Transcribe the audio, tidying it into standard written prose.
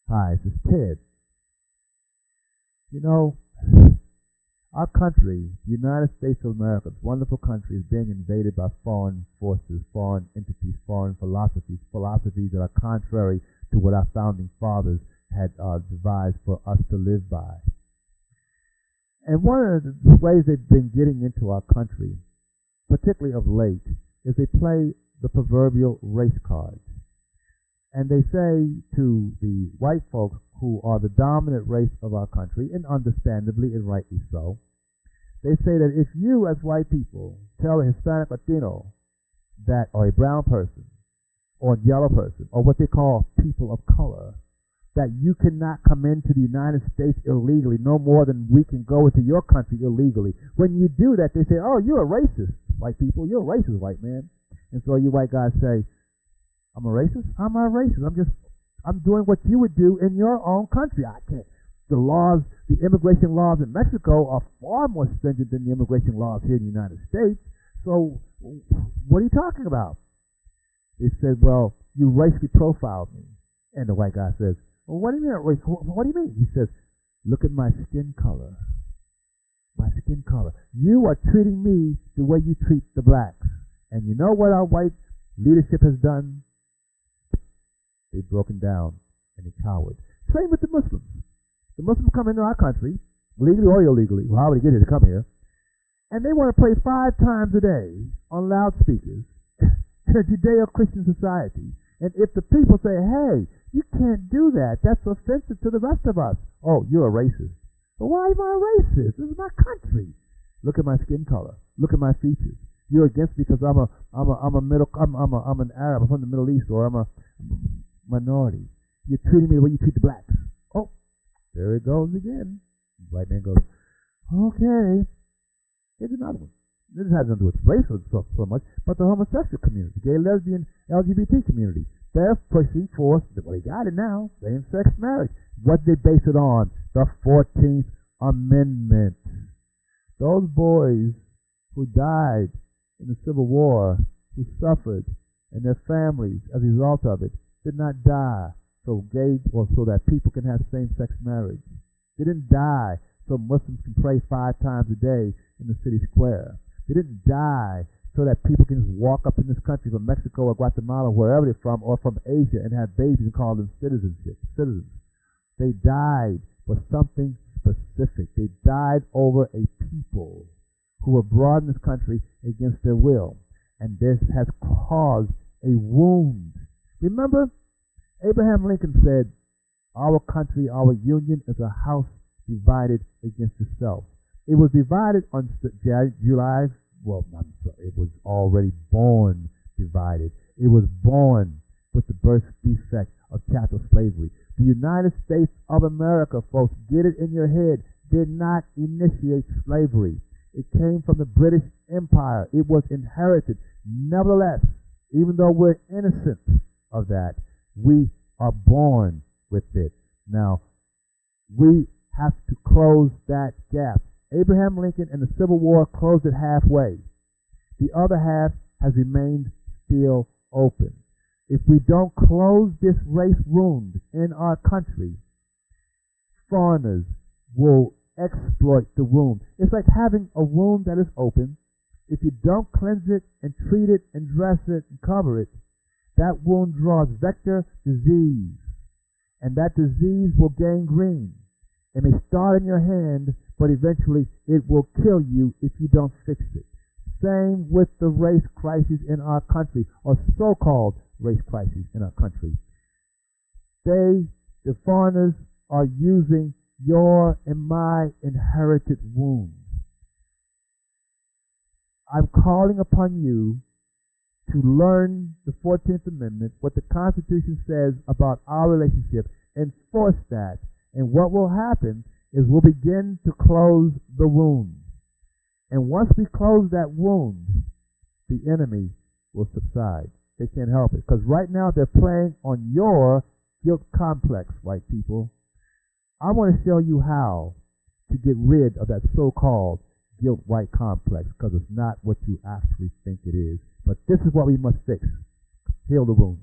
Hi, this is Ted. You know, our country, the United States of America, this wonderful country, is being invaded by foreign forces, foreign entities, foreign philosophies that are contrary to what our founding fathers had devised for us to live by. And one of the ways they've been getting into our country, particularly of late, is they play the proverbial race card. And they say to the white folks who are the dominant race of our country, and understandably and rightly so, they say that if you as white people tell a Hispanic Latino that, or a brown person, or a yellow person, or what they call people of color, that you cannot come into the United States illegally, no more than we can go into your country illegally. When you do that, they say, oh, you're a racist, white people. You're a racist, white man. And so you white guys say, I'm a racist? I'm not a racist. I'm doing what you would do in your own country. I can't. The laws, the immigration laws in Mexico are far more stringent than the immigration laws here in the United States. So what are you talking about? They said, well, you racially profiled me. And the white guy says, well, what do you mean? What do you mean? He says, look at my skin color. My skin color. You are treating me the way you treat the blacks. And you know what our white leadership has done? They've broken down and they cowered. Same with the Muslims. The Muslims come into our country, legally or illegally, however they get here to come here, and they want to pray 5 times a day on loudspeakers in a Judeo-Christian society. And if the people say, hey, you can't do that, that's offensive to the rest of us. Oh, you're a racist. But why am I a racist? This is my country. Look at my skin color. Look at my features. You're against me because I'm an Arab, I'm from the Middle East, or I'm a minority. You're treating me the way you treat the blacks. Oh, there it goes again. The white man goes, okay. Here's another one. This has nothing to do with race so much, but the homosexual community, gay, lesbian, LGBT community. They're pushing for, well, they got it now, same-sex marriage. What they base it on? The 14th Amendment. Those boys who died in the Civil War, who suffered, and their families as a result of it, did not die so gay or so that people can have same-sex marriage. They didn't die so Muslims can pray 5 times a day in the city square. They didn't die so that people can just walk up in this country from Mexico or Guatemala, wherever they're from, or from Asia, and have babies and call them citizens. They died for something specific. They died over a people who were brought in this country against their will. And this has caused a wound. Remember, Abraham Lincoln said, our country, our union is a house divided against itself. It was divided on July, it was already born divided. It was born with the birth defect of chattel slavery. The United States of America, folks, get it in your head, did not initiate slavery. It came from the British Empire. It was inherited. Nevertheless, even though we're innocent of that, we are born with it. Now, we have to close that gap. Abraham Lincoln and the Civil War closed it halfway. The other half has remained still open. If we don't close this race wound in our country, foreigners will exploit the wound. It's like having a wound that is open. If you don't cleanse it and treat it and dress it and cover it, that wound draws vector disease. And that disease will gangrene. It may start in your hand, but eventually it will kill you if you don't fix it. Same with the race crisis in our country, or so-called race crisis in our country. The foreigners, are using your and my inherited wounds. I'm calling upon you to learn the 14th Amendment, what the Constitution says about our relationship, enforce that, and what will happen is we'll begin to close the wound. And once we close that wound, the enemy will subside. They can't help it. Because right now they're playing on your guilt complex, white people. I want to show you how to get rid of that so-called guilt white complex, because it's not what you actually think it is. But this is what we must fix. Heal the wounds.